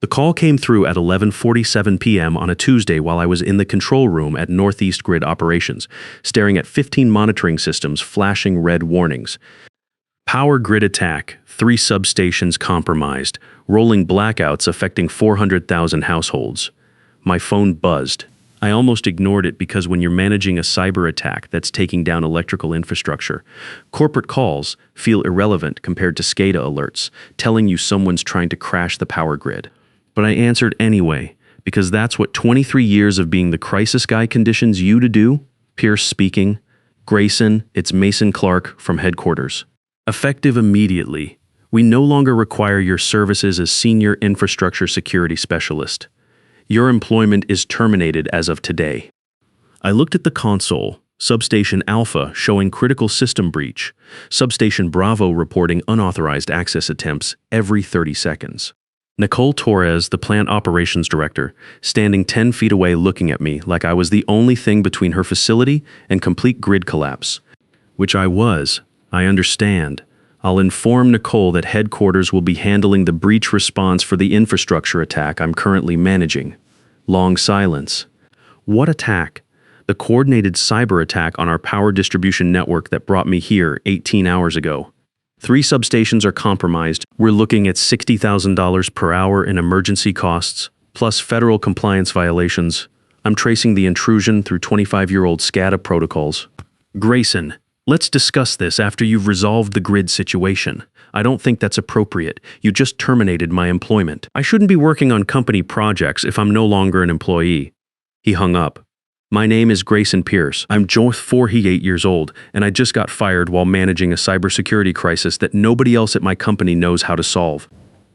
The call came through at 11:47 p.m. on a Tuesday while I was in the control room at Northeast Grid Operations, staring at 15 monitoring systems flashing red warnings. Power grid attack, 3 substations compromised, rolling blackouts affecting 400,000 households. My phone buzzed. I almost ignored it because when you're managing a cyber attack that's taking down electrical infrastructure, corporate calls feel irrelevant compared to SCADA alerts telling you someone's trying to crash the power grid. But I answered anyway, because that's what 23 years of being the crisis guy conditions you to do. Pierce speaking. Grayson, it's Mason Clark from headquarters. Effective immediately. We no longer require your services as Senior Infrastructure Security Specialist. Your employment is terminated as of today. I looked at the console, Substation Alpha showing critical system breach, Substation Bravo reporting unauthorized access attempts every 30 seconds. Nicole Torres, the plant operations director, standing 10 feet away looking at me like I was the only thing between her facility and complete grid collapse. Which I was. I understand. I'll inform Nicole that headquarters will be handling the breach response for the infrastructure attack I'm currently managing. Long silence. What attack? The coordinated cyber attack on our power distribution network that brought me here 18 hours ago. 3 substations are compromised. We're looking at $60,000 per hour in emergency costs, plus federal compliance violations. I'm tracing the intrusion through 25-year-old SCADA protocols. Grayson, let's discuss this after you've resolved the grid situation. I don't think that's appropriate. You just terminated my employment. I shouldn't be working on company projects if I'm no longer an employee. He hung up. My name is Grayson Pierce. I'm just 48 years old, and I just got fired while managing a cybersecurity crisis that nobody else at my company knows how to solve.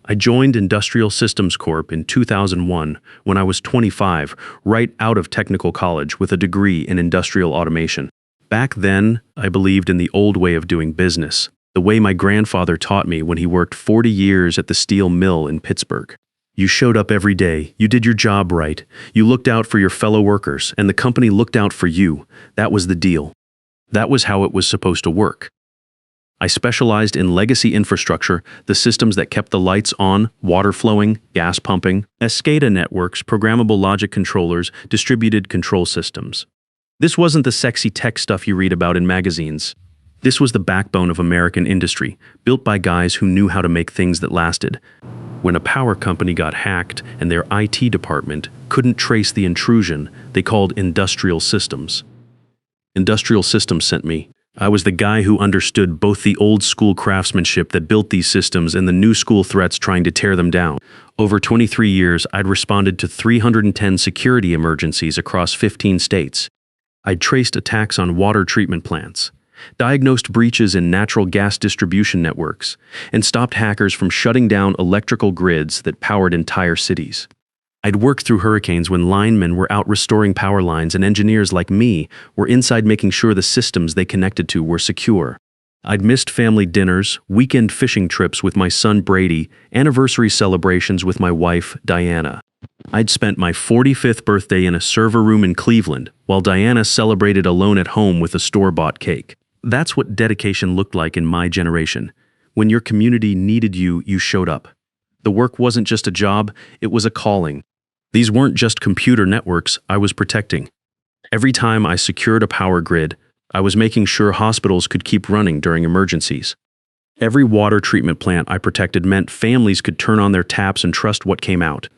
I joined Industrial Systems Corp in 2001 when I was 25, right out of technical college with a degree in industrial automation. Back then, I believed in the old way of doing business, the way my grandfather taught me when he worked 40 years at the steel mill in Pittsburgh. You showed up every day, you did your job right, you looked out for your fellow workers, and the company looked out for you. That was the deal. That was how it was supposed to work. I specialized in legacy infrastructure, the systems that kept the lights on, water flowing, gas pumping, SCADA networks, programmable logic controllers, distributed control systems. This wasn't the sexy tech stuff you read about in magazines. This was the backbone of American industry, built by guys who knew how to make things that lasted. When a power company got hacked and their IT department couldn't trace the intrusion, they called Industrial Systems. Industrial Systems sent me. I was the guy who understood both the old-school craftsmanship that built these systems and the new-school threats trying to tear them down. Over 23 years, I'd responded to 310 security emergencies across 15 states. I'd traced attacks on water treatment plants, diagnosed breaches in natural gas distribution networks, and stopped hackers from shutting down electrical grids that powered entire cities. I'd worked through hurricanes when linemen were out restoring power lines and engineers like me were inside making sure the systems they connected to were secure. I'd missed family dinners, weekend fishing trips with my son Brady, anniversary celebrations with my wife Diana. I'd spent my 45th birthday in a server room in Cleveland, while Diana celebrated alone at home with a store-bought cake. That's what dedication looked like in my generation. When your community needed you, you showed up. The work wasn't just a job, it was a calling. These weren't just computer networks I was protecting. Every time I secured a power grid, I was making sure hospitals could keep running during emergencies. Every water treatment plant I protected meant families could turn on their taps and trust what came out.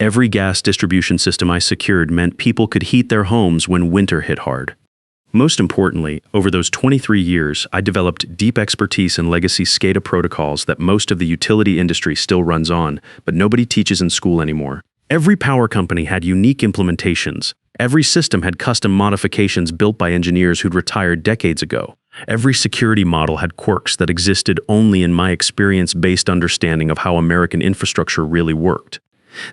Every gas distribution system I secured meant people could heat their homes when winter hit hard. Most importantly, over those 23 years, I developed deep expertise in legacy SCADA protocols that most of the utility industry still runs on, but nobody teaches in school anymore. Every power company had unique implementations. Every system had custom modifications built by engineers who'd retired decades ago. Every security model had quirks that existed only in my experience-based understanding of how American infrastructure really worked.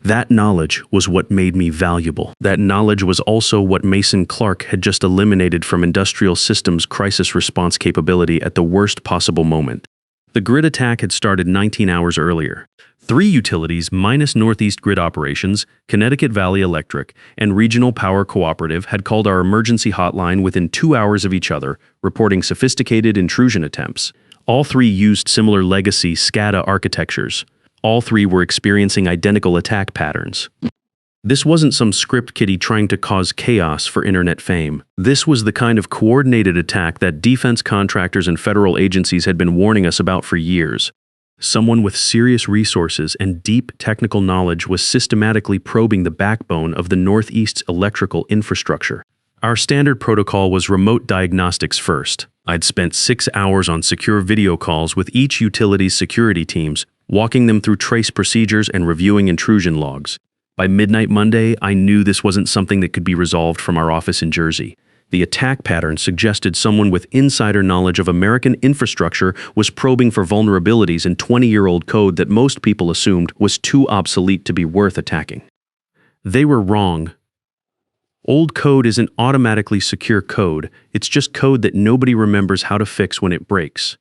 That knowledge was what made me valuable. That knowledge was also what Mason Clark had just eliminated from Industrial Systems' crisis response capability at the worst possible moment. The grid attack had started 19 hours earlier. 3 utilities minus Northeast Grid Operations, Connecticut Valley Electric, and Regional Power Cooperative had called our emergency hotline within 2 hours of each other, reporting sophisticated intrusion attempts. All 3 used similar legacy SCADA architectures. All three were experiencing identical attack patterns. This wasn't some script kiddie trying to cause chaos for internet fame. This was the kind of coordinated attack that defense contractors and federal agencies had been warning us about for years. Someone with serious resources and deep technical knowledge was systematically probing the backbone of the Northeast's electrical infrastructure. Our standard protocol was remote diagnostics first. I'd spent 6 hours on secure video calls with each utility's security teams, walking them through trace procedures and reviewing intrusion logs. By midnight Monday, I knew this wasn't something that could be resolved from our office in Jersey. The attack pattern suggested someone with insider knowledge of American infrastructure was probing for vulnerabilities in 20-year-old code that most people assumed was too obsolete to be worth attacking. They were wrong. Old code isn't automatically secure code, it's just code that nobody remembers how to fix when it breaks.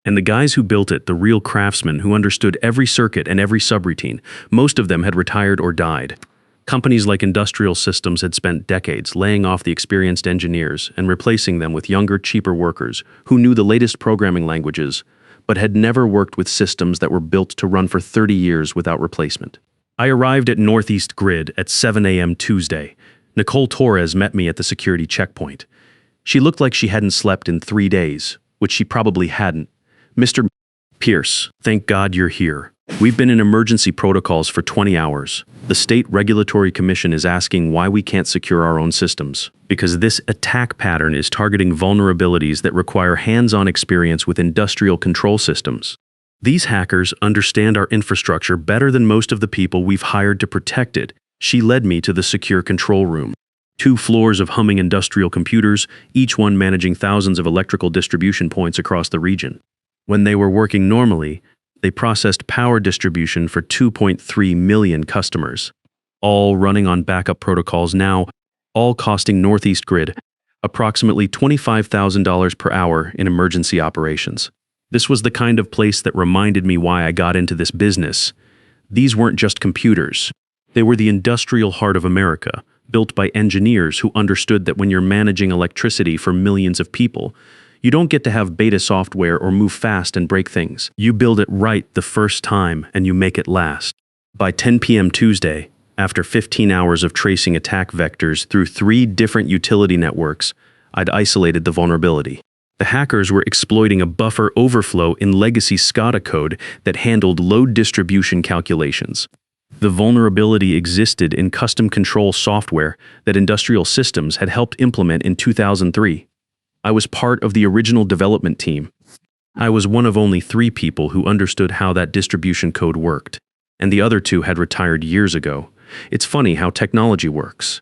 And the guys who built it, the real craftsmen who understood every circuit and every subroutine, most of them had retired or died. Companies like Industrial Systems had spent decades laying off the experienced engineers and replacing them with younger, cheaper workers who knew the latest programming languages, but had never worked with systems that were built to run for 30 years without replacement. I arrived at Northeast Grid at 7 a.m. Tuesday. Nicole Torres met me at the security checkpoint. She looked like she hadn't slept in 3 days, which she probably hadn't. Mr. Pierce, thank God you're here. We've been in emergency protocols for 20 hours. The State Regulatory Commission is asking why we can't secure our own systems. Because this attack pattern is targeting vulnerabilities that require hands-on experience with industrial control systems. These hackers understand our infrastructure better than most of the people we've hired to protect it. She led me to the secure control room. 2 floors of humming industrial computers, each one managing thousands of electrical distribution points across the region. When they were working normally, they processed power distribution for 2.3 million customers, all running on backup protocols now, all costing Northeast Grid approximately $25,000 per hour in emergency operations. This was the kind of place that reminded me why I got into this business. These weren't just computers. They were the industrial heart of America, built by engineers who understood that when you're managing electricity for millions of people, you don't get to have beta software or move fast and break things. You build it right the first time and you make it last. By 10 p.m. Tuesday, after 15 hours of tracing attack vectors through 3 different utility networks, I'd isolated the vulnerability. The hackers were exploiting a buffer overflow in legacy SCADA code that handled load distribution calculations. The vulnerability existed in custom control software that Industrial Systems had helped implement in 2003. I was part of the original development team. I was one of only 3 people who understood how that distribution code worked, and the other 2 had retired years ago. It's funny how technology works.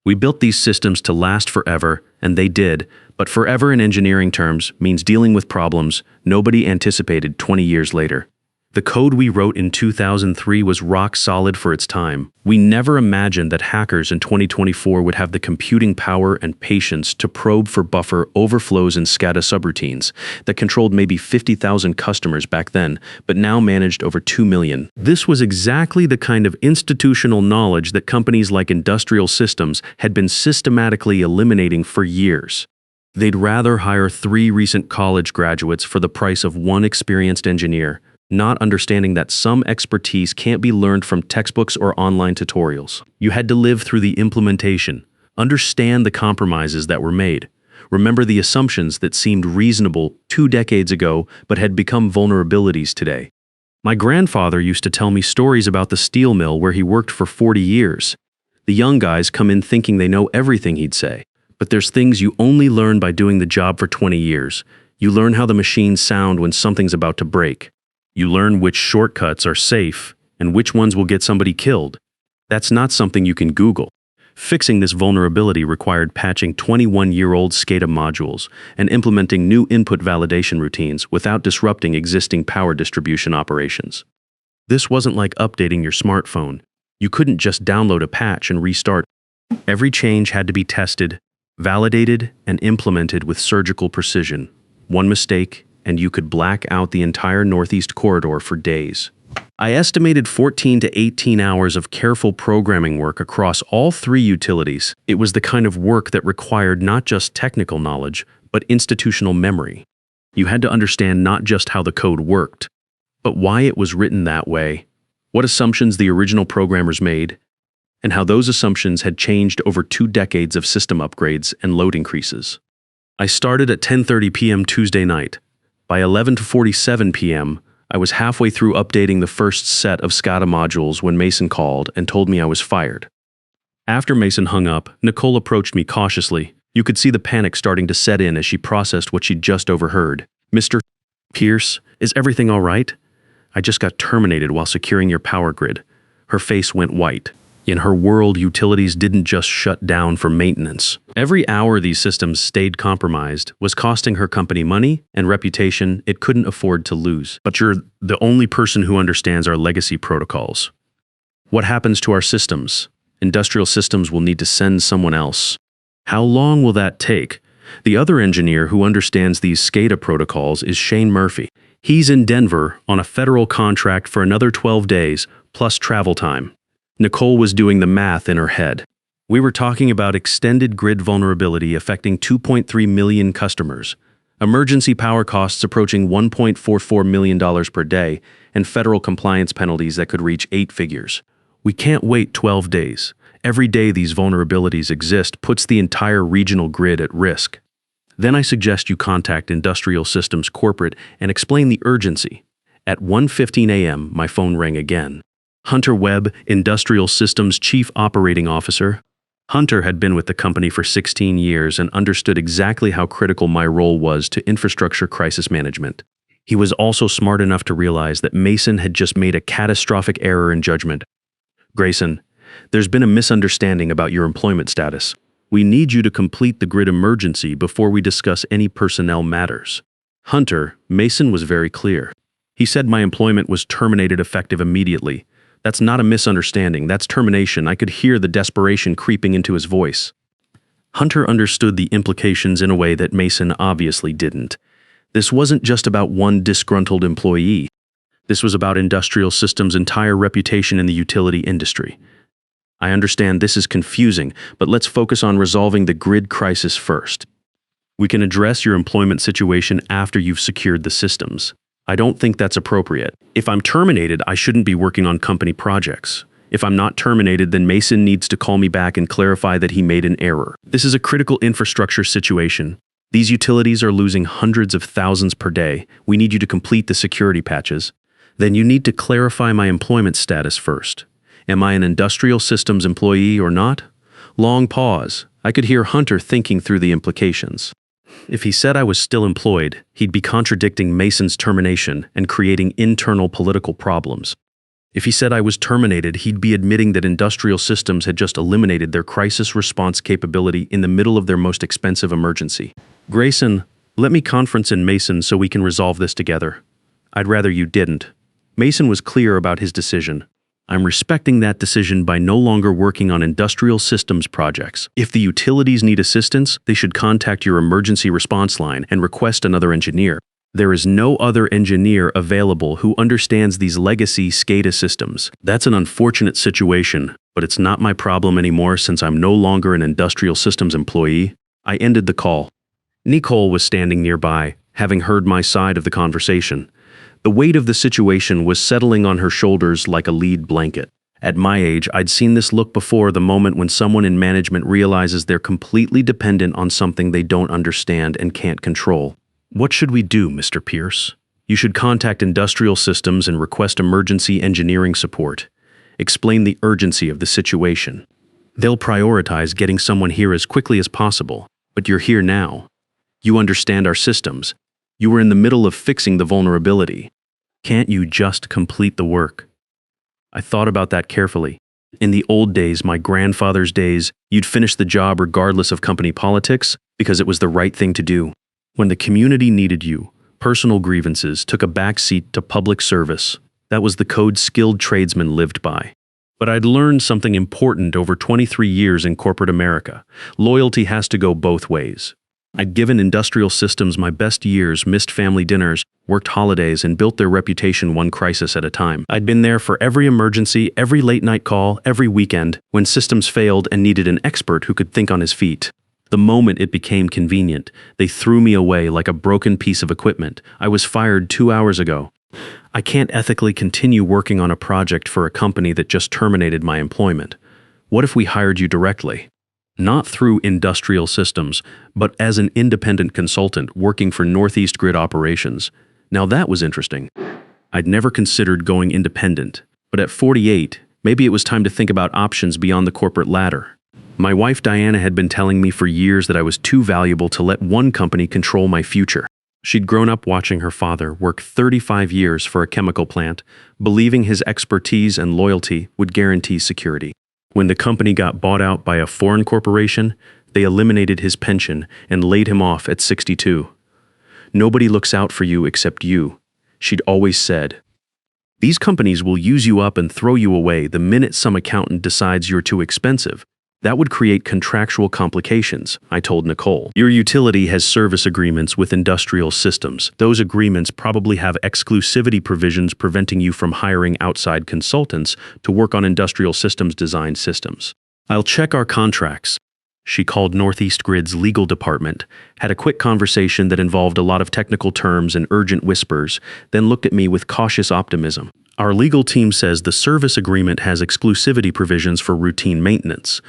We built these systems to last forever, and they did, but forever in engineering terms means dealing with problems nobody anticipated 20 years later. The code we wrote in 2003 was rock solid for its time. We never imagined that hackers in 2024 would have the computing power and patience to probe for buffer overflows in SCADA subroutines that controlled maybe 50,000 customers back then, but now managed over 2 million. This was exactly the kind of institutional knowledge that companies like Industrial Systems had been systematically eliminating for years. They'd rather hire 3 recent college graduates for the price of 1 experienced engineer, not understanding that some expertise can't be learned from textbooks or online tutorials. You had to live through the implementation, understand the compromises that were made, remember the assumptions that seemed reasonable 2 decades ago but had become vulnerabilities today. My grandfather used to tell me stories about the steel mill where he worked for 40 years. The young guys come in thinking they know everything, he'd say, but there's things you only learn by doing the job for 20 years. You learn how the machines sound when something's about to break. You learn which shortcuts are safe and which ones will get somebody killed. That's not something you can Google. Fixing this vulnerability required patching 21-year-old SCADA modules and implementing new input validation routines without disrupting existing power distribution operations. This wasn't like updating your smartphone. You couldn't just download a patch and restart. Every change had to be tested, validated, and implemented with surgical precision. One mistake, and you could black out the entire Northeast corridor for days. I estimated 14 to 18 hours of careful programming work across all 3 utilities. It was the kind of work that required not just technical knowledge, but institutional memory. You had to understand not just how the code worked, but why it was written that way, what assumptions the original programmers made, and how those assumptions had changed over 2 decades of system upgrades and load increases. I started at 10:30 p.m. Tuesday night. By 11:47 p.m., I was halfway through updating the first set of SCADA modules when Mason called and told me I was fired. After Mason hung up, Nicole approached me cautiously. You could see the panic starting to set in as she processed what she'd just overheard. "Mr. Pierce, is everything all right? I just got terminated while securing your power grid." Her face went white. In her world, utilities didn't just shut down for maintenance. Every hour these systems stayed compromised was costing her company money and reputation it couldn't afford to lose. "But you're the only person who understands our legacy protocols. What happens to our systems? Industrial systems will need to send someone else. How long will that take?" The other engineer who understands these SCADA protocols is Shane Murphy. He's in Denver on a federal contract for another 12 days, plus travel time. Nicole was doing the math in her head. We were talking about extended grid vulnerability affecting 2.3 million customers, emergency power costs approaching $1.44 million per day, and federal compliance penalties that could reach 8 figures. We can't wait 12 days. Every day these vulnerabilities exist puts the entire regional grid at risk. Then I suggest you contact Industrial Systems Corporate and explain the urgency. At 1:15 a.m., my phone rang again. Hunter Webb, Industrial Systems Chief Operating Officer. Hunter had been with the company for 16 years and understood exactly how critical my role was to infrastructure crisis management. He was also smart enough to realize that Mason had just made a catastrophic error in judgment. "Grayson, there's been a misunderstanding about your employment status. We need you to complete the grid emergency before we discuss any personnel matters." Hunter, Mason was very clear. He said my employment was terminated effective immediately. That's not a misunderstanding, that's termination. I could hear the desperation creeping into his voice. Hunter understood the implications in a way that Mason obviously didn't. This wasn't just about one disgruntled employee. This was about Industrial Systems' entire reputation in the utility industry. "I understand this is confusing, but let's focus on resolving the grid crisis first. We can address your employment situation after you've secured the systems. I don't think that's appropriate. If I'm terminated, I shouldn't be working on company projects. If I'm not terminated, then Mason needs to call me back and clarify that he made an error. This is a critical infrastructure situation. These utilities are losing hundreds of thousands per day. We need you to complete the security patches. Then you need to clarify my employment status first. Am I an Industrial Systems employee or not?" Long pause. I could hear Hunter thinking through the implications. If he said I was still employed, he'd be contradicting Mason's termination and creating internal political problems. If he said I was terminated, he'd be admitting that Industrial Systems had just eliminated their crisis response capability in the middle of their most expensive emergency. "Grayson, let me conference in Mason so we can resolve this together." "I'd rather you didn't." Mason was clear about his decision. "I'm respecting that decision by no longer working on Industrial Systems projects. If the utilities need assistance, they should contact your emergency response line and request another engineer. There is no other engineer available who understands these legacy SCADA systems. That's an unfortunate situation, but it's not my problem anymore since I'm no longer an Industrial Systems employee." I ended the call. Nicole was standing nearby, having heard my side of the conversation. The weight of the situation was settling on her shoulders like a lead blanket. At my age, I'd seen this look before, the moment when someone in management realizes they're completely dependent on something they don't understand and can't control. "What should we do, Mr. Pierce?" "You should contact Industrial Systems and request emergency engineering support. Explain the urgency of the situation. They'll prioritize getting someone here as quickly as possible, but you're here now. You understand our systems. You were in the middle of fixing the vulnerability. Can't you just complete the work?" I thought about that carefully. In the old days, my grandfather's days, you'd finish the job regardless of company politics because it was the right thing to do. When the community needed you, personal grievances took a backseat to public service. That was the code skilled tradesmen lived by. But I'd learned something important over 23 years in corporate America. Loyalty has to go both ways. I'd given Industrial Systems my best years, missed family dinners, worked holidays, and built their reputation one crisis at a time. I'd been there for every emergency, every late-night call, every weekend, when systems failed and needed an expert who could think on his feet. The moment it became convenient, they threw me away like a broken piece of equipment. I was fired 2 hours ago. I can't ethically continue working on a project for a company that just terminated my employment. What if we hired you directly? Not through Industrial Systems, but as an independent consultant working for Northeast Grid Operations. Now that was interesting. I'd never considered going independent, but at 48, maybe it was time to think about options beyond the corporate ladder. My wife Diana had been telling me for years that I was too valuable to let one company control my future. She'd grown up watching her father work 35 years for a chemical plant, believing his expertise and loyalty would guarantee security. When the company got bought out by a foreign corporation, they eliminated his pension and laid him off at 62. Nobody looks out for you except you, she'd always said. These companies will use you up and throw you away the minute some accountant decides you're too expensive. That would create contractual complications, I told Nicole. Your utility has service agreements with Industrial Systems. Those agreements probably have exclusivity provisions preventing you from hiring outside consultants to work on Industrial Systems design systems. I'll check our contracts. She called Northeast Grid's legal department, had a quick conversation that involved a lot of technical terms and urgent whispers, then looked at me with cautious optimism. Our legal team says the service agreement has exclusivity provisions for routine maintenance,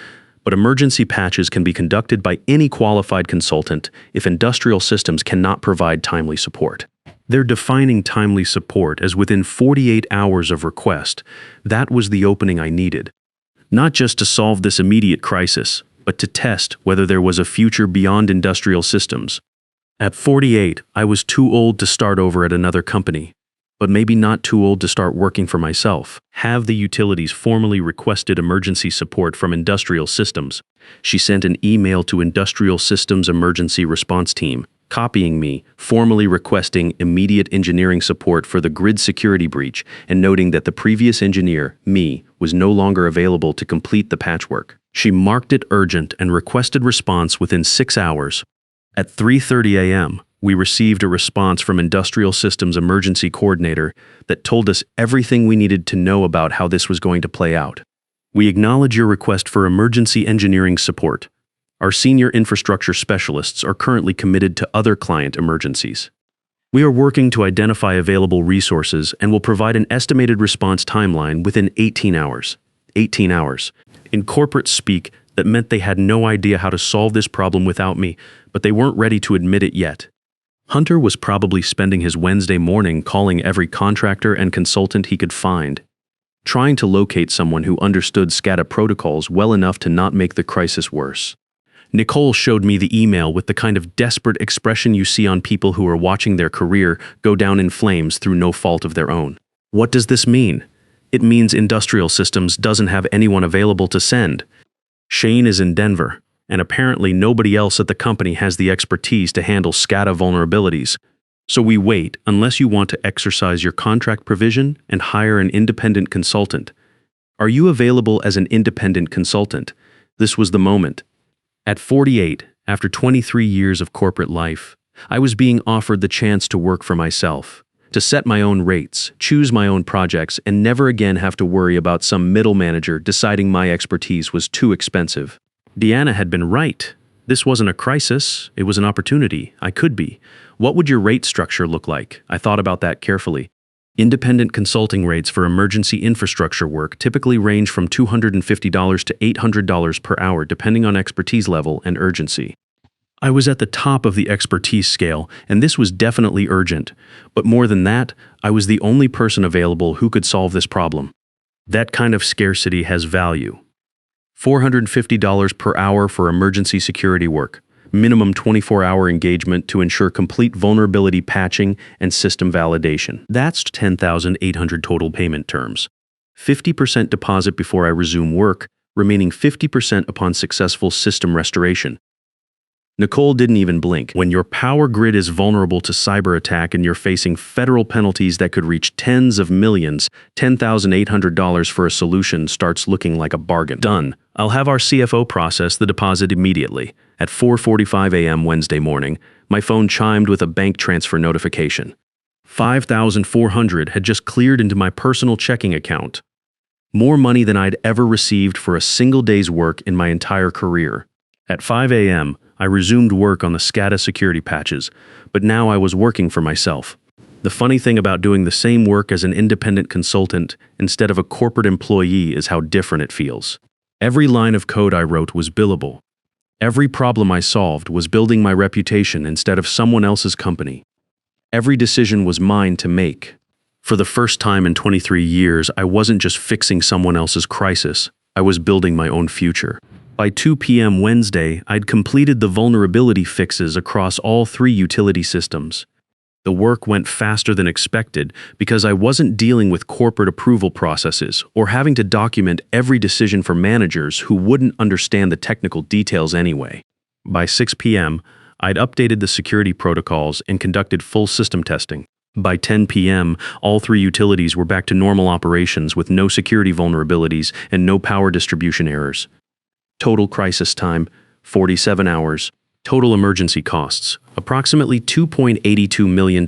but emergency patches can be conducted by any qualified consultant if Industrial Systems cannot provide timely support. They're defining timely support as within 48 hours of request. That was the opening I needed. Not just to solve this immediate crisis, but to test whether there was a future beyond Industrial Systems. At 48, I was too old to start over at another company, but maybe not too old to start working for myself. Have the utilities formally requested emergency support from Industrial Systems. She sent an email to Industrial Systems Emergency Response Team, copying me, formally requesting immediate engineering support for the grid security breach and noting that the previous engineer, me, was no longer available to complete the patchwork. She marked it urgent and requested response within 6 hours. At 3:30 a.m., we received a response from Industrial Systems Emergency Coordinator that told us everything we needed to know about how this was going to play out. We acknowledge your request for emergency engineering support. Our senior infrastructure specialists are currently committed to other client emergencies. We are working to identify available resources and will provide an estimated response timeline within 18 hours. 18 hours. In corporate speak, that meant they had no idea how to solve this problem without me, but they weren't ready to admit it yet. Hunter was probably spending his Wednesday morning calling every contractor and consultant he could find, trying to locate someone who understood SCADA protocols well enough to not make the crisis worse. Nicole showed me the email with the kind of desperate expression you see on people who are watching their career go down in flames through no fault of their own. What does this mean? It means Industrial Systems doesn't have anyone available to send. Shane is in Denver, and apparently nobody else at the company has the expertise to handle SCADA vulnerabilities. So we wait unless you want to exercise your contract provision and hire an independent consultant. Are you available as an independent consultant? This was the moment. At 48, after 23 years of corporate life, I was being offered the chance to work for myself, to set my own rates, choose my own projects, and never again have to worry about some middle manager deciding my expertise was too expensive. Deanna had been right. This wasn't a crisis, it was an opportunity. I could be. What would your rate structure look like? I thought about that carefully. Independent consulting rates for emergency infrastructure work typically range from $250 to $800 per hour depending on expertise level and urgency. I was at the top of the expertise scale, and this was definitely urgent. But more than that, I was the only person available who could solve this problem. That kind of scarcity has value. $450 per hour for emergency security work, minimum 24-hour engagement to ensure complete vulnerability patching and system validation. That's $10,800 total payment terms. 50% deposit before I resume work, remaining 50% upon successful system restoration. Nicole didn't even blink. When your power grid is vulnerable to cyber attack and you're facing federal penalties that could reach tens of millions, $10,800 for a solution starts looking like a bargain. Done. I'll have our CFO process the deposit immediately. At 4:45 a.m. Wednesday morning, my phone chimed with a bank transfer notification. $5,400 had just cleared into my personal checking account. More money than I'd ever received for a single day's work in my entire career. At 5 a.m., I resumed work on the SCADA security patches, but now I was working for myself. The funny thing about doing the same work as an independent consultant instead of a corporate employee is how different it feels. Every line of code I wrote was billable. Every problem I solved was building my reputation instead of someone else's company. Every decision was mine to make. For the first time in 23 years, I wasn't just fixing someone else's crisis, I was building my own future. By 2 p.m. Wednesday, I'd completed the vulnerability fixes across all 3 utility systems. The work went faster than expected because I wasn't dealing with corporate approval processes or having to document every decision for managers who wouldn't understand the technical details anyway. By 6 p.m., I'd updated the security protocols and conducted full system testing. By 10 p.m., all 3 utilities were back to normal operations with no security vulnerabilities and no power distribution errors. Total crisis time, 47 hours. Total emergency costs, approximately $2.82 million.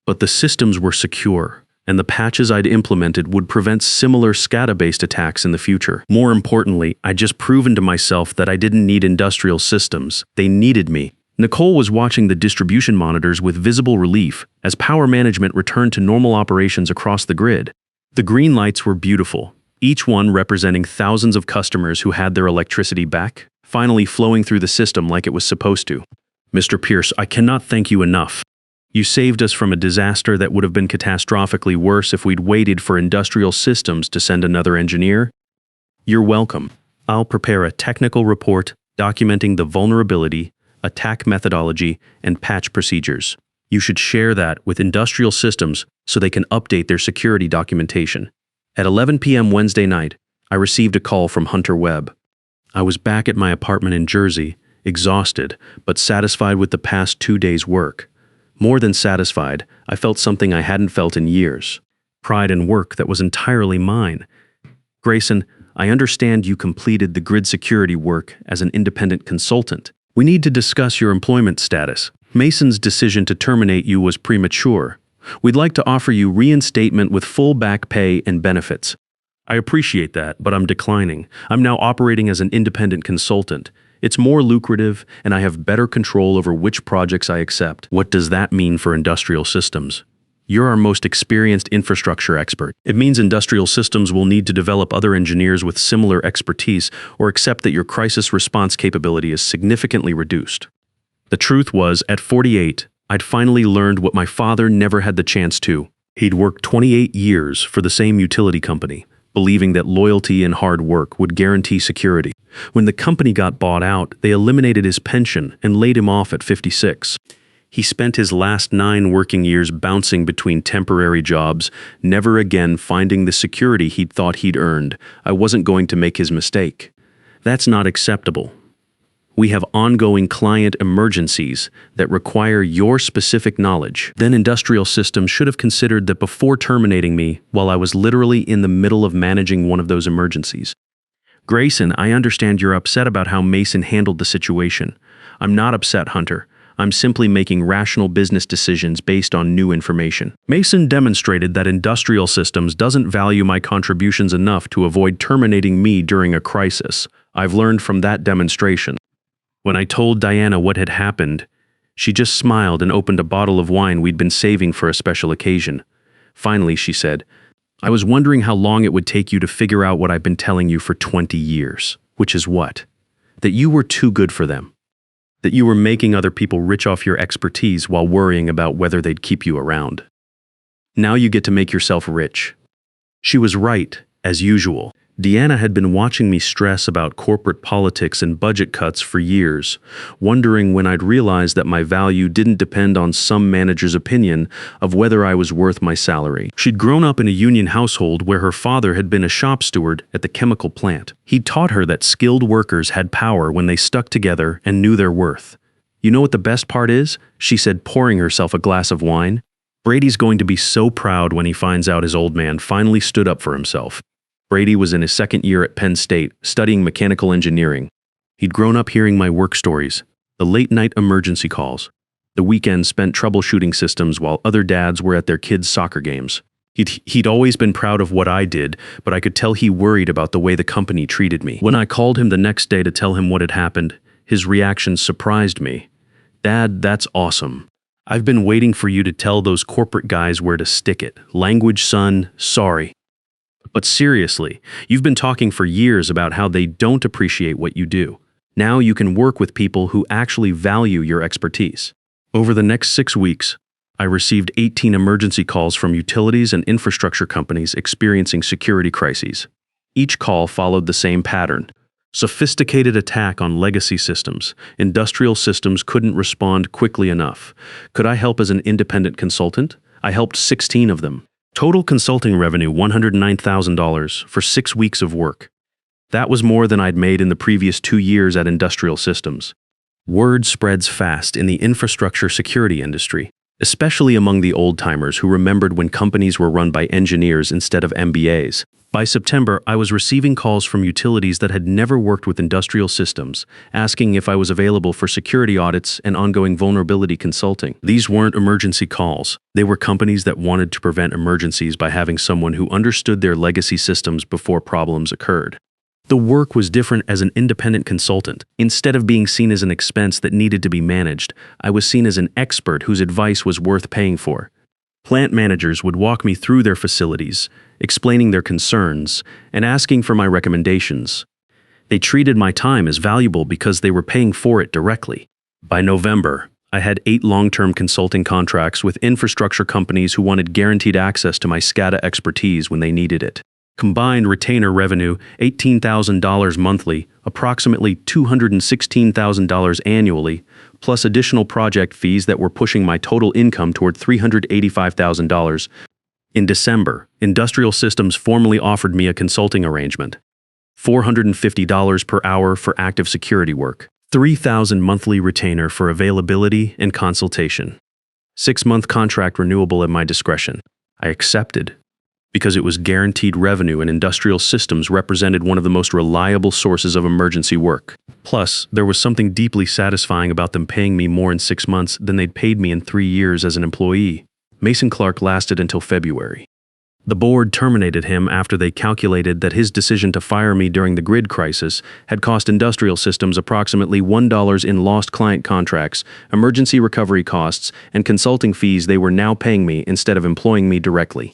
But the systems were secure, and the patches I'd implemented would prevent similar SCADA-based attacks in the future. More importantly, I'd just proven to myself that I didn't need industrial systems. They needed me. Nicole was watching the distribution monitors with visible relief as power management returned to normal operations across the grid. The green lights were beautiful, each one representing thousands of customers who had their electricity back, finally flowing through the system like it was supposed to. Mr. Pierce, I cannot thank you enough. You saved us from a disaster that would have been catastrophically worse if we'd waited for industrial systems to send another engineer. You're welcome. I'll prepare a technical report documenting the vulnerability, attack methodology, and patch procedures. You should share that with industrial systems so they can update their security documentation. At 11 p.m. Wednesday night, I received a call from Hunter Webb. I was back at my apartment in Jersey, exhausted, but satisfied with the past 2 days' work. More than satisfied, I felt something I hadn't felt in years. Pride in work that was entirely mine. Grayson, I understand you completed the grid security work as an independent consultant. We need to discuss your employment status. Mason's decision to terminate you was premature. We'd like to offer you reinstatement with full back pay and benefits. I appreciate that, but I'm declining. I'm now operating as an independent consultant. It's more lucrative, and I have better control over which projects I accept. What does that mean for industrial systems? You're our most experienced infrastructure expert. It means industrial systems will need to develop other engineers with similar expertise or accept that your crisis response capability is significantly reduced. The truth was, at 48, I'd finally learned what my father never had the chance to. He'd worked 28 years for the same utility company, believing that loyalty and hard work would guarantee security. When the company got bought out, they eliminated his pension and laid him off at 56. He spent his last 9 working years bouncing between temporary jobs, never again finding the security he'd thought he'd earned. I wasn't going to make his mistake. That's not acceptable. We have ongoing client emergencies that require your specific knowledge. Then industrial systems should have considered that before terminating me while I was literally in the middle of managing one of those emergencies. Grayson, I understand you're upset about how Mason handled the situation. I'm not upset, Hunter. I'm simply making rational business decisions based on new information. Mason demonstrated that industrial systems doesn't value my contributions enough to avoid terminating me during a crisis. I've learned from that demonstration. When I told Diana what had happened, she just smiled and opened a bottle of wine we'd been saving for a special occasion. Finally, she said, I was wondering how long it would take you to figure out what I've been telling you for 20 years. Which is what? That you were too good for them. That you were making other people rich off your expertise while worrying about whether they'd keep you around. Now you get to make yourself rich. She was right, as usual. Deanna had been watching me stress about corporate politics and budget cuts for years, wondering when I'd realize that my value didn't depend on some manager's opinion of whether I was worth my salary. She'd grown up in a union household where her father had been a shop steward at the chemical plant. He'd taught her that skilled workers had power when they stuck together and knew their worth. You know what the best part is? She said, pouring herself a glass of wine. Brady's going to be so proud when he finds out his old man finally stood up for himself. Brady was in his 2nd year at Penn State, studying mechanical engineering. He'd grown up hearing my work stories, the late-night emergency calls, the weekends spent troubleshooting systems while other dads were at their kids' soccer games. He'd always been proud of what I did, but I could tell he worried about the way the company treated me. When I called him the next day to tell him what had happened, his reaction surprised me. Dad, that's awesome. I've been waiting for you to tell those corporate guys where to stick it. Language, son, sorry. But seriously, you've been talking for years about how they don't appreciate what you do. Now you can work with people who actually value your expertise. Over the next 6 weeks, I received 18 emergency calls from utilities and infrastructure companies experiencing security crises. Each call followed the same pattern. Sophisticated attack on legacy systems. Industrial systems couldn't respond quickly enough. Could I help as an independent consultant? I helped 16 of them. Total consulting revenue $109,000 for 6 weeks of work. That was more than I'd made in the previous 2 years at Industrial Systems. Word spreads fast in the infrastructure security industry, especially among the old-timers who remembered when companies were run by engineers instead of MBAs. By September, I was receiving calls from utilities that had never worked with Industrial Systems, asking if I was available for security audits and ongoing vulnerability consulting. These weren't emergency calls. They were companies that wanted to prevent emergencies by having someone who understood their legacy systems before problems occurred. The work was different as an independent consultant. Instead of being seen as an expense that needed to be managed, I was seen as an expert whose advice was worth paying for. Plant managers would walk me through their facilities, explaining their concerns, and asking for my recommendations. They treated my time as valuable because they were paying for it directly. By November, I had 8 long-term consulting contracts with infrastructure companies who wanted guaranteed access to my SCADA expertise when they needed it. Combined retainer revenue, $18,000 monthly, approximately $216,000 annually, plus additional project fees that were pushing my total income toward $385,000. In December, Industrial Systems formally offered me a consulting arrangement. $450 per hour for active security work. $3,000 monthly retainer for availability and consultation. 6-month contract renewable at my discretion. I accepted, because it was guaranteed revenue and Industrial Systems represented one of the most reliable sources of emergency work. Plus, there was something deeply satisfying about them paying me more in 6 months than they'd paid me in 3 years as an employee. Mason Clark lasted until February. The board terminated him after they calculated that his decision to fire me during the grid crisis had cost Industrial Systems approximately $1 in lost client contracts, emergency recovery costs, and consulting fees they were now paying me instead of employing me directly.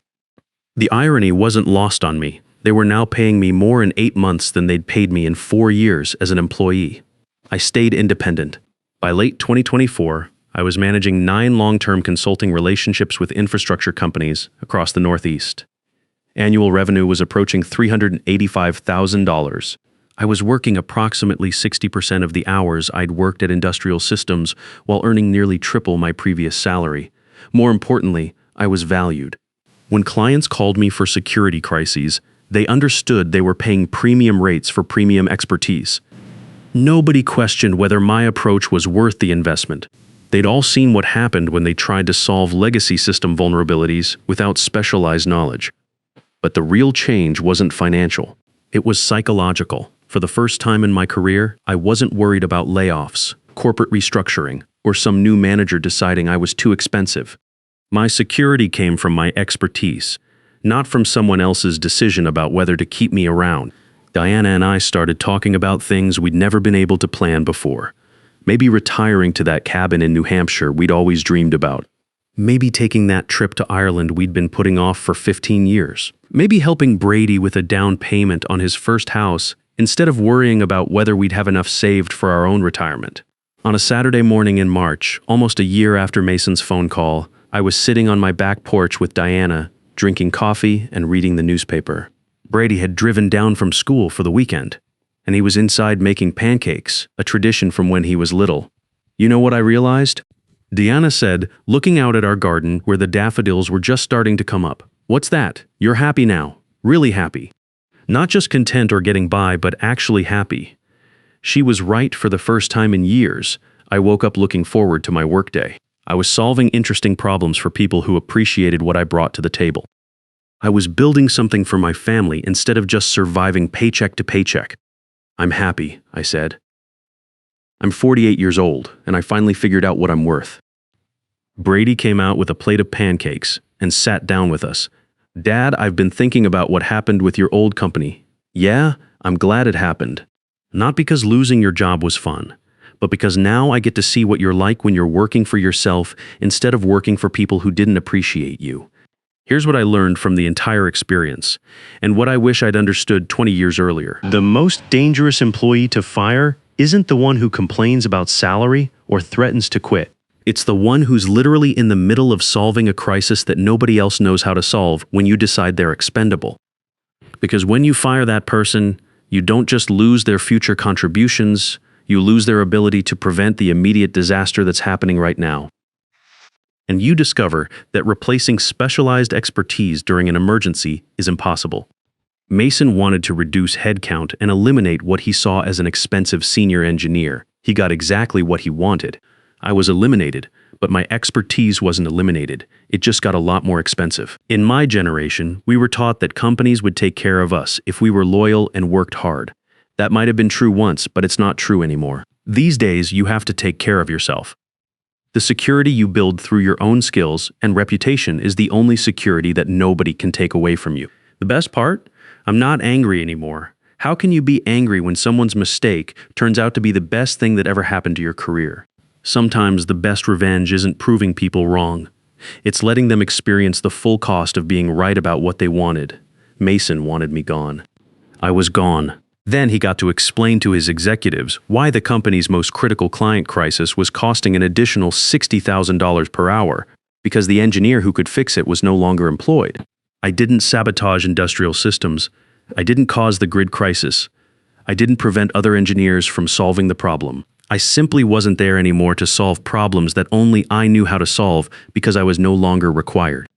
The irony wasn't lost on me. They were now paying me more in 8 months than they'd paid me in 4 years as an employee. I stayed independent. By late 2024, I was managing 9 long-term consulting relationships with infrastructure companies across the Northeast. Annual revenue was approaching $385,000. I was working approximately 60% of the hours I'd worked at Industrial Systems while earning nearly triple my previous salary. More importantly, I was valued. When clients called me for security crises, they understood they were paying premium rates for premium expertise. Nobody questioned whether my approach was worth the investment. They'd all seen what happened when they tried to solve legacy system vulnerabilities without specialized knowledge. But the real change wasn't financial. It was psychological. For the first time in my career, I wasn't worried about layoffs, corporate restructuring, or some new manager deciding I was too expensive. My security came from my expertise, not from someone else's decision about whether to keep me around. Diana and I started talking about things we'd never been able to plan before. Maybe retiring to that cabin in New Hampshire we'd always dreamed about. Maybe taking that trip to Ireland we'd been putting off for 15 years. Maybe helping Brady with a down payment on his first house instead of worrying about whether we'd have enough saved for our own retirement. On a Saturday morning in March, almost a year after Mason's phone call, I was sitting on my back porch with Diana, drinking coffee and reading the newspaper. Brady had driven down from school for the weekend, and he was inside making pancakes, a tradition from when he was little. You know what I realized? Diana said, looking out at our garden where the daffodils were just starting to come up. What's that? You're happy now. Really happy. Not just content or getting by, but actually happy. She was right for the first time in years. I woke up looking forward to my workday. I was solving interesting problems for people who appreciated what I brought to the table. I was building something for my family instead of just surviving paycheck to paycheck. I'm happy, I said. I'm 48 years old, and I finally figured out what I'm worth. Brady came out with a plate of pancakes and sat down with us. Dad, I've been thinking about what happened with your old company. Yeah, I'm glad it happened. Not because losing your job was fun, but because now I get to see what you're like when you're working for yourself instead of working for people who didn't appreciate you. Here's what I learned from the entire experience, and what I wish I'd understood 20 years earlier. The most dangerous employee to fire isn't the one who complains about salary or threatens to quit. It's the one who's literally in the middle of solving a crisis that nobody else knows how to solve when you decide they're expendable. Because when you fire that person, you don't just lose their future contributions, you lose their ability to prevent the immediate disaster that's happening right now. And you discover that replacing specialized expertise during an emergency is impossible. Mason wanted to reduce headcount and eliminate what he saw as an expensive senior engineer. He got exactly what he wanted. I was eliminated, but my expertise wasn't eliminated. It just got a lot more expensive. In my generation, we were taught that companies would take care of us if we were loyal and worked hard. That might have been true once, but it's not true anymore. These days, you have to take care of yourself. The security you build through your own skills and reputation is the only security that nobody can take away from you. The best part? I'm not angry anymore. How can you be angry when someone's mistake turns out to be the best thing that ever happened to your career? Sometimes the best revenge isn't proving people wrong. It's letting them experience the full cost of being right about what they wanted. Mason wanted me gone. I was gone. Then he got to explain to his executives why the company's most critical client crisis was costing an additional $60,000 per hour, because the engineer who could fix it was no longer employed. I didn't sabotage industrial systems. I didn't cause the grid crisis. I didn't prevent other engineers from solving the problem. I simply wasn't there anymore to solve problems that only I knew how to solve because I was no longer required.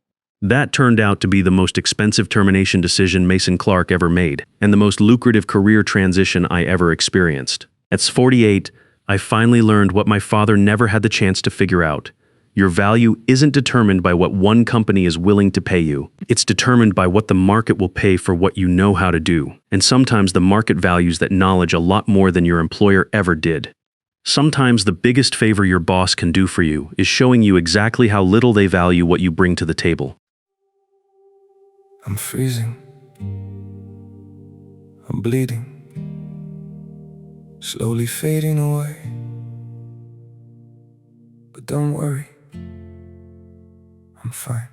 That turned out to be the most expensive termination decision Mason Clark ever made, and the most lucrative career transition I ever experienced. At 48, I finally learned what my father never had the chance to figure out. Your value isn't determined by what one company is willing to pay you. It's determined by what the market will pay for what you know how to do. And sometimes the market values that knowledge a lot more than your employer ever did. Sometimes the biggest favor your boss can do for you is showing you exactly how little they value what you bring to the table. I'm freezing. I'm bleeding. Slowly fading away. But don't worry, I'm fine.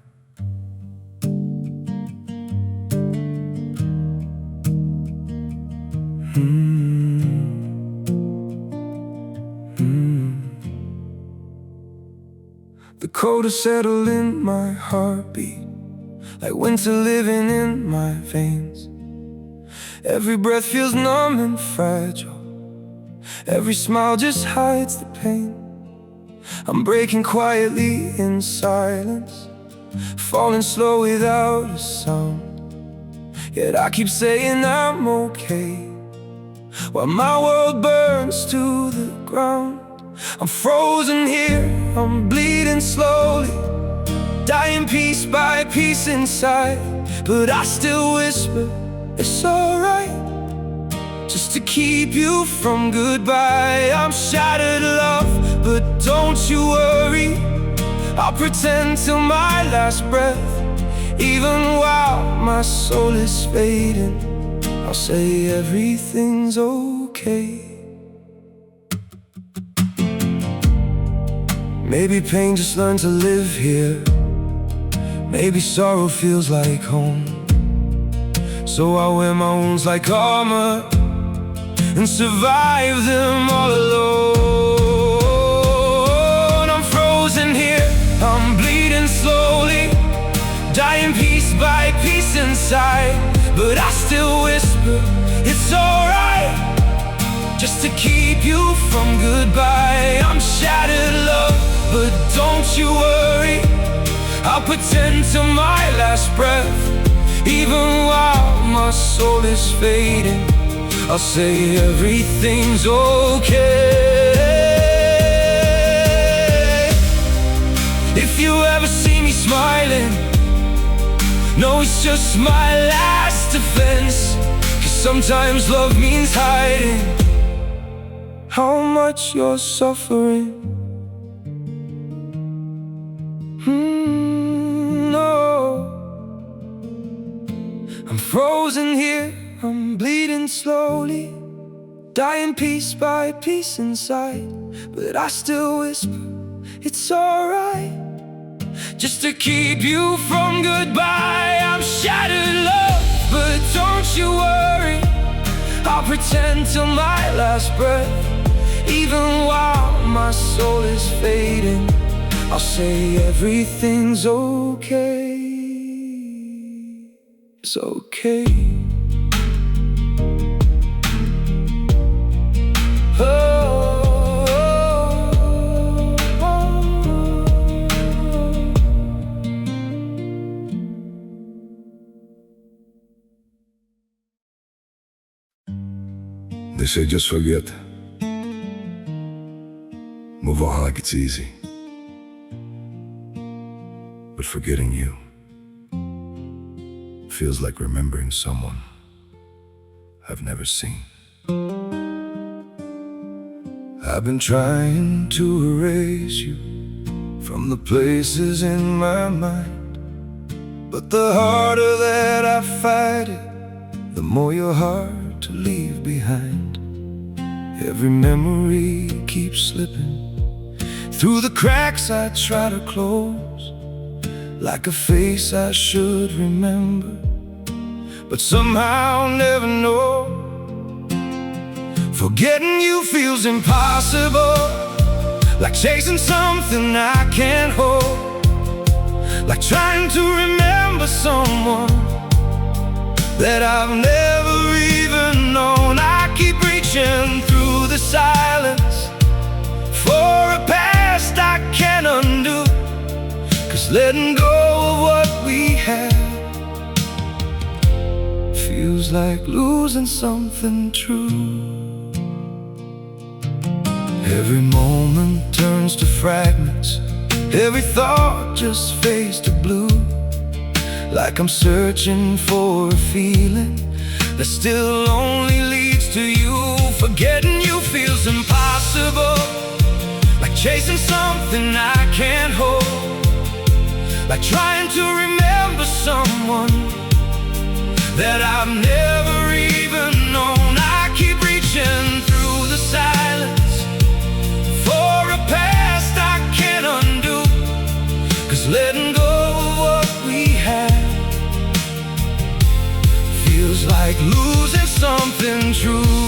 The cold has settled in my heartbeat, like winter living in my veins. Every breath feels numb and fragile. Every smile just hides the pain. I'm breaking quietly in silence, falling slow without a sound. Yet I keep saying I'm okay, while my world burns to the ground. I'm frozen here, I'm bleeding slowly, dying piece by piece inside. But I still whisper, it's alright, just to keep you from goodbye. I'm shattered, love, but don't you worry. I'll pretend till my last breath. Even while my soul is fading, I'll say everything's okay. Maybe pain just learned to live here. Maybe sorrow feels like home. So I wear my wounds like armor and survive them all alone. I'm frozen here, I'm bleeding slowly, dying piece by piece inside. But I still whisper, it's alright, just to keep you from goodbye. I'm shattered, love, but don't you worry. I'll pretend till my last breath. Even while my soul is fading, I'll say everything's okay. If you ever see me smiling, no, it's just my last defense. 'Cause sometimes love means hiding how much you're suffering. No, I'm frozen here, I'm bleeding slowly, dying piece by piece inside. but I still whisper, it's alright, just to keep you from goodbye. I'm shattered, love, but don't you worry, I'll pretend till my last breath. Even while my soul is fading, I'll say everything's okay. It's okay. They say just forget. Move on like it's easy. But forgetting you feels like remembering someone I've never seen. I've been trying to erase you from the places in my mind, but the harder that I fight it, the more you're hard to leave behind. Every memory keeps slipping through the cracks I try to close, like a face I should remember, but somehow never know. Forgetting you feels impossible, like chasing something I can't hold, like trying to remember someone that I've never even known. I keep reaching through the silence for a past I can't undo, 'cause letting go of what we had feels like losing something true. Every moment turns to fragments, every thought just fades to blue, like I'm searching for a feeling that still only leads to you. Forgetting you feels impossible, like chasing something I can't hold, like trying to remember someone that I've never even known. I keep reaching through the silence for a past I can't undo, 'cause letting go of what we had feels like losing something true.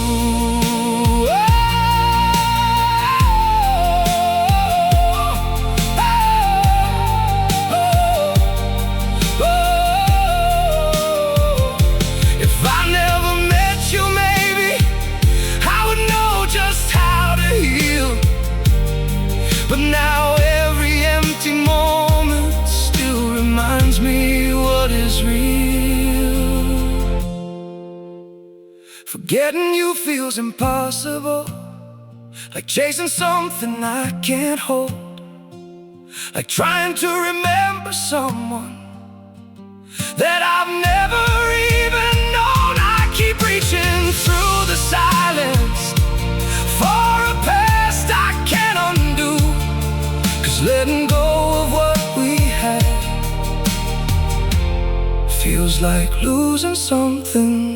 If I never met you, maybe I would know just how to heal, but now every empty moment still reminds me what is real. Forgetting you feels impossible, like chasing something I can't hold, like trying to remember someone that I've never even known. I keep reaching through the silence for a past I can't undo, 'cause letting go of what we had feels like losing something